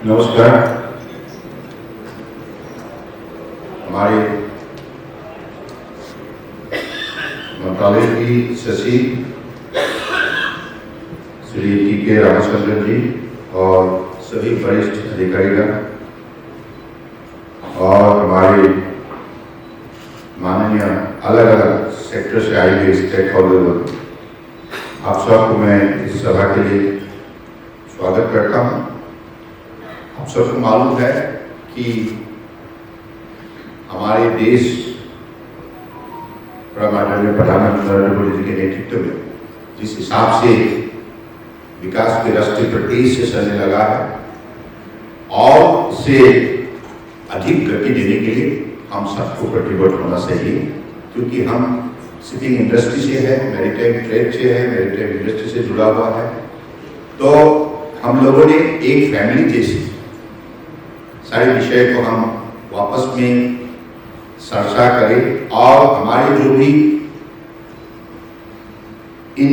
नमस्कार। हमारे मंत्रालय की सचिव श्री टी.के. रामचंद्रन जी और सभी वरिष्ठ अधिकारीगण और हमारे माननीय अलग अलग सेक्टर से आए हुए स्टेक होल्डर, आप सबको मैं इस सभा के लिए स्वागत करता हूँ। आप सबको मालूम है कि हमारे देश माननीय प्रधानमंत्री नरेंद्र मोदी जी के नेतृत्व में जिस हिसाब से विकास के रास्ते पर तेजी से चलने लगा है और इसे अधिक गति देने के लिए हम सबको प्रतिबद्ध होना चाहिए, क्योंकि हम शिपिंग इंडस्ट्री से है, मैरीटाइम ट्रेड से है, मैरीटाइम इंडस्ट्री से जुड़ा हुआ है। तो हम लोगों ने एक फैमिली जैसी सारे विषय को हम वापस में चर्चा करें और हमारे जो भी इन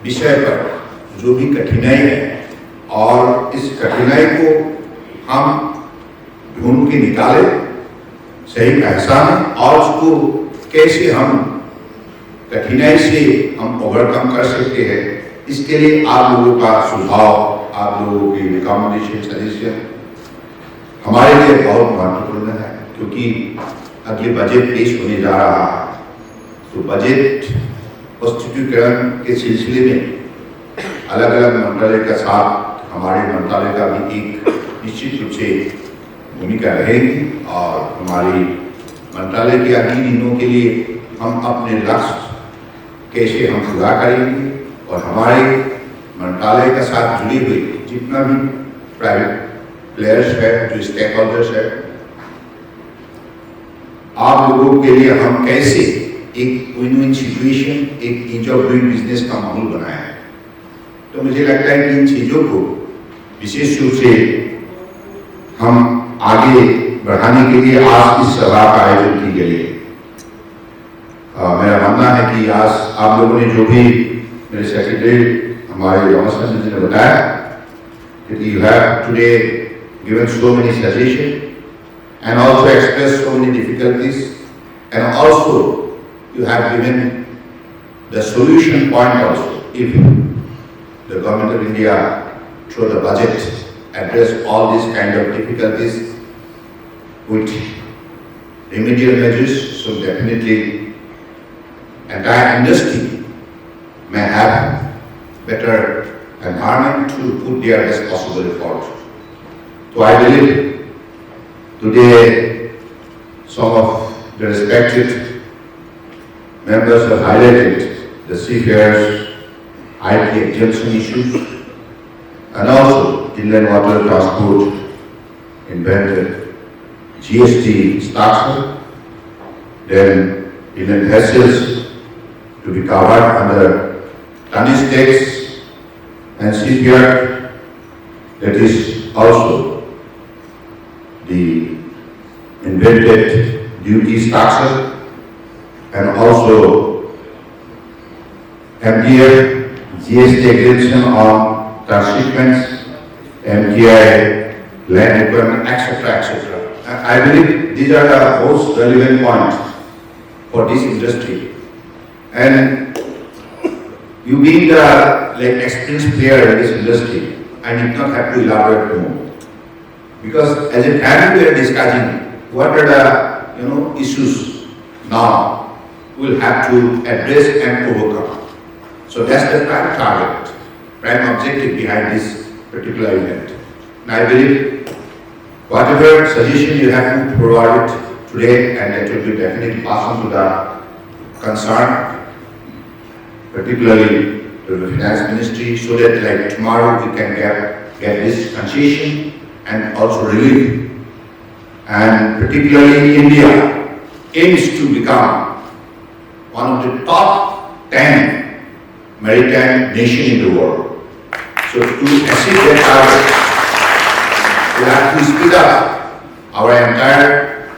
विषय पर जो भी कठिनाई है और इस कठिनाई को हम ढूंढ के निकाले, सही पहचाने और उसको कैसे हम कठिनाई से हम ओवरकम कर सकते हैं, इसके लिए आप लोगों का सुझाव, आप लोगों की रिकमेंडेशन, सजेशन हमारे लिए बहुत महत्वपूर्ण है, क्योंकि अगले बजट पेश होने जा रहा है। तो बजट प्रस्तुतिकरण के सिलसिले में अलग अलग मंत्रालय के साथ हमारे मंत्रालय का भी एक निश्चित रूप से भूमिका रहेगी और हमारी मंत्रालय के अगली दिनों के लिए हम अपने लक्ष्य कैसे हम पूरा करेंगे और हमारे मंत्रालय के साथ जुड़े हुए जितना भी प्राइवेट प्लेयर्स है, जो स्टेक होल्डर्स है, आप लोगों के लिए हम कैसे एक विन विन सिचुएशन, एक ईज ऑफ डूइंग बिजनेस का माहौल बनाया है। तो मुझे लगता है कि इन चीजों को विशेष रूप से हम आगे बढ़ाने के लिए आज इस सभा का आयोजन की गई है। मेरा मानना है कि आज आप लोगों ने जो भी मेरे सेक्रेटरी हमारे रामचंद्रन जी ने बताया कि you have today given so many suggestions and also expressed so many difficulties, and also you have given the solution point also. If the government of India through the budget address all these kind of difficulties with remedial measures, so definitely entire industry may have better environment to put their best possible effort. So I believe today some of the respected members have highlighted the seafarers' IT exemption issues and also inland water transport invented GST structure, then inland vessels to be covered under tonnage tax and shipyard, that is also the invented duty structure, and also MTI GST exemption on transshipments, MTI land requirement, etc., etc. I believe these are the most relevant points for this industry. And you being the experienced player in this industry, I did not have to elaborate more. Because as a family we are discussing what are the issues now we'll have to address and overcome. So that's the prime target, prime objective behind this particular event. And I believe whatever suggestion you have to provide today, and that will be definitely passed on to the concern, particularly to the finance ministry, so that tomorrow we can get this concession and also relief. And particularly India aims to become one of the top 10 maritime nations in the world. So to achieve that target, we have to speed up our entire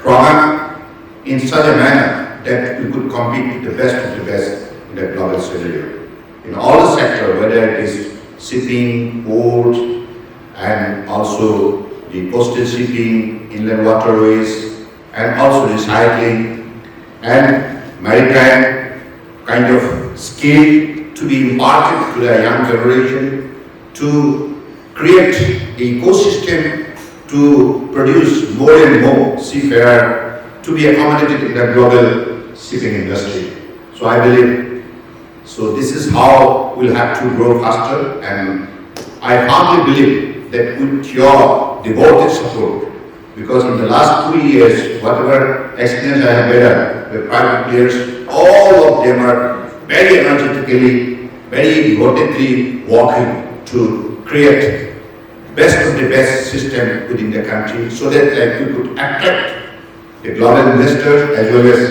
program in such a manner that we could compete with the best of the best in the global scenario. In all the sectors, whether it is shipping, port, and also the coastal shipping, inland waterways, and also recycling and maritime kind of skill to be imparted to the young generation to create an ecosystem to produce more and more seafarer to be accommodated in the global shipping industry. So I believe, so this is how we'll have to grow faster, and I firmly believe that with your devoted support, because in the last 2 years, whatever experience I have had with private players, all of them are very energetically, very devotedly working to create best of the best system within the country, so that like we could attract the global investors as well as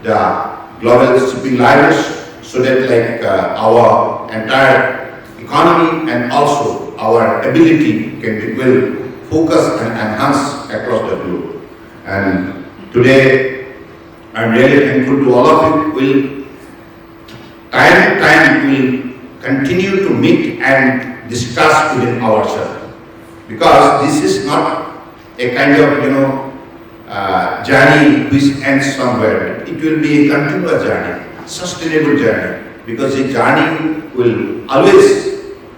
the global shipping liners, so that like our entire economy and also our ability can be well focused and enhanced across the globe. And today, I'm really thankful to all of you. Time to time, we'll continue to meet and discuss within ourselves, because this is not a kind of journey which ends somewhere. It will be a continuous journey, sustainable journey, because the journey will always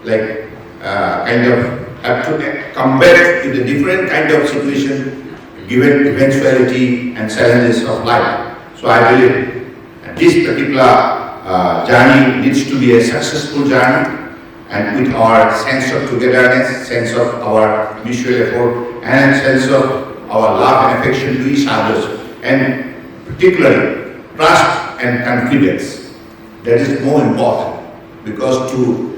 like kind of have to come back to the different kind of situation given eventuality and challenges of life. So I believe this particular journey needs to be a successful journey, and with our sense of togetherness, sense of our mutual effort, and sense of our love and affection to each other, and particularly trust and confidence. That is more important, because to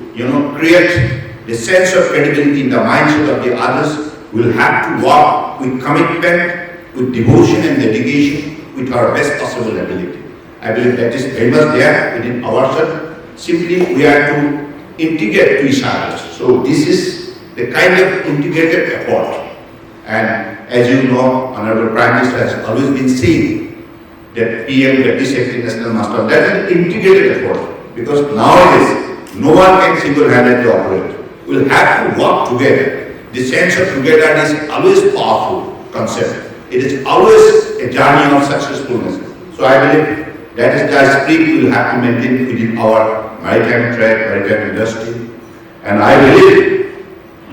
create the sense of credibility in the mindset of the others, we'll have to work with commitment, with devotion and dedication, with our best possible ability. I believe that is very much there within ourselves. Simply we have to integrate to each other. So this is the kind of integrated effort. And as you know, Honorable Prime Minister has always been saying that PM, Deputy Secretary, National Master, that is an integrated effort. Because nowadays, no one can single-handedly operate. We'll have to work together. The sense of togetherness is always a powerful concept. It is always a journey of successfulness. So I believe that is the spirit we will have to maintain within our maritime trade, maritime industry. And I believe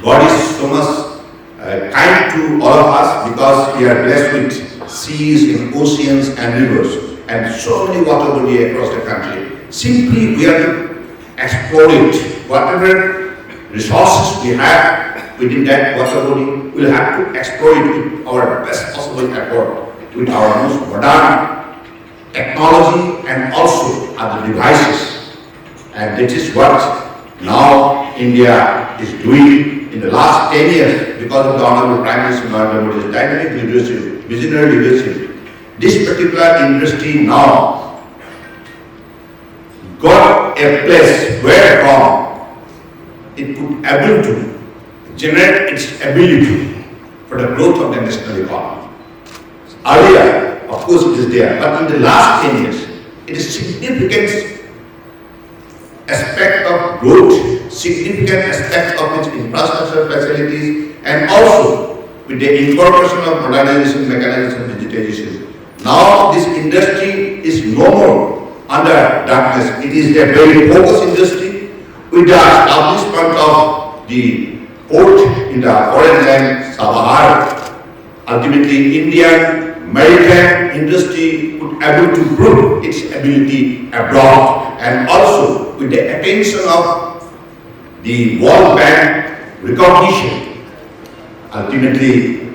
God is so much kind to all of us, because we are blessed with seas and oceans and rivers and so many water bodies across the country. Simply we have to explore it. Whatever resources we have within that water body, we'll have to explore it with our best possible effort, with our most modern technology and also other devices. And that is what now India is doing in the last 10 years, because of the Honorable Prime Minister Narendra Modi's dynamic leadership, visionary leadership. This particular industry now got a place where it could able to generate its ability for the growth of the national economy. Earlier, of course, it is there, but in the last 10 years, it is significant aspect of growth, significant aspect of its infrastructure facilities, and also with the incorporation of modernization, mechanization, digitization. Now this industry is no more under darkness. It is a very focused industry. With the establishment of the port in the foreign land, Sabahar, ultimately Indian maritime industry could able to prove its ability abroad, and also with the attention of the World Bank recognition. Ultimately,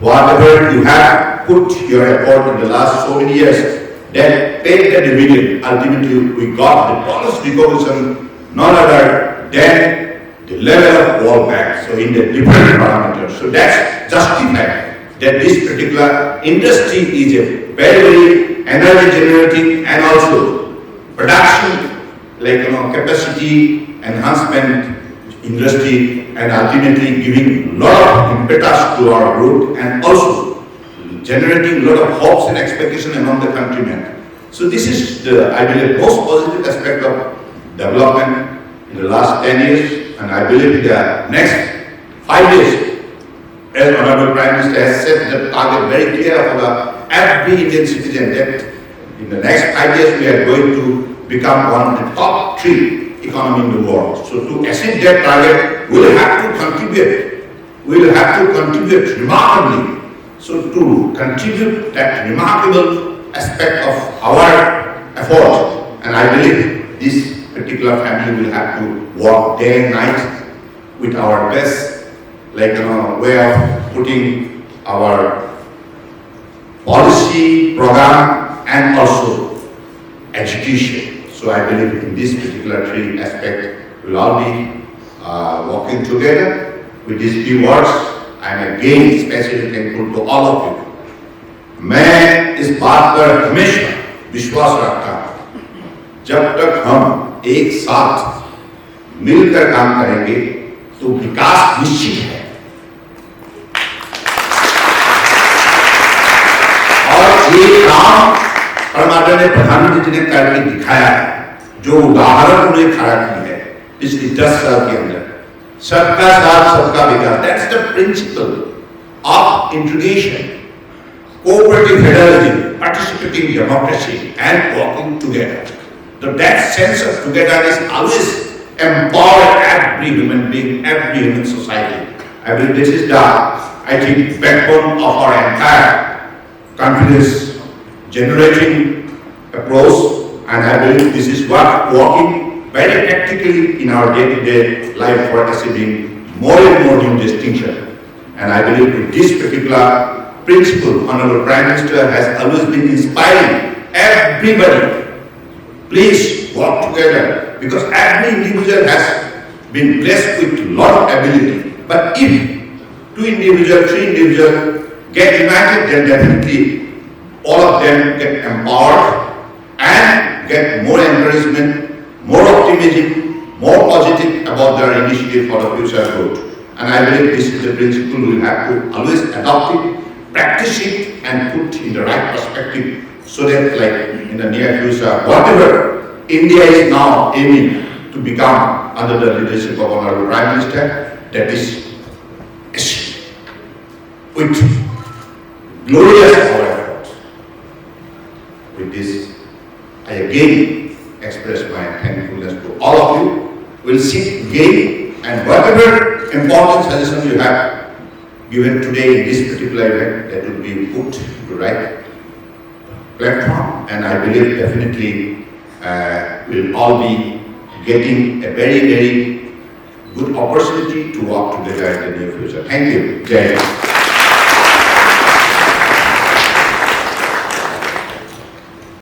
whatever you have put your effort in the last so many years, that paid the dividend. Ultimately, we got the policy recognition, none other than the level of World Bank, so in the different parameters. So that's justified that this particular industry is a very, very energy generating and also production, capacity enhancement industry, and ultimately giving a lot of impetus to our growth, and also generating a lot of hopes and expectation among the countrymen. So this is the, I believe, most positive aspect of development in the last 10 years, and I believe the next 5 years, as Honorable Prime Minister has set the target very clear for every Indian citizen that in the next 5 years we are going to become one of the top 3 economy in the world. So to achieve that target, we will have to contribute. We will have to contribute remarkably. So to contribute that remarkable aspect of our effort, and I believe this particular family will have to work day and night with our best, way of putting our policy, program, and also education. So I believe in this particular 3 aspects, we'll all be working together. With these few words, I am again especially thankful to all of you. मैं इस बात पर हमेशा विश्वास रखता हूं, जब तक हम एक साथ मिलकर काम करेंगे तो विकास निश्चित है। और ये काम परमादरणीय प्रधानमंत्री जी ने करके दिखाया है, जो उदाहरण उन्हें खड़ा की है पिछले 10 साल के अंदर। सबका साथ सबका विकास, that's the principle of integration, cooperative federalism, participating democracy, and working together. So that sense of togetherness always empower every human being, every human society. I believe this is the, backbone of our entire confidence generating approach, and I believe this is what working very practically in our day-to-day life for achieving more and more new distinction. And I believe with this particular principle, Honorable Prime Minister has always been inspiring everybody. Please work together, because every individual has been blessed with a lot of ability. But if 2 individuals, 3 individuals get united, then definitely all of them get empowered and get more encouragement, more optimism, more positive about their initiative for the future growth. And I believe this is the principle we have to always adopt it, practice it, and put in the right perspective, so that in the near future, whatever India is now aiming to become under the leadership of Honorable Prime Minister, that is achieved with glorious effort. With this, I again express my thankfulness to all of you. We'll sit again, and whatever important suggestions you have given today in this particular event, that will be put to the right platform, and I believe definitely we'll all be getting a very, very good opportunity to work together in the near future. Thank you. Jai Hind.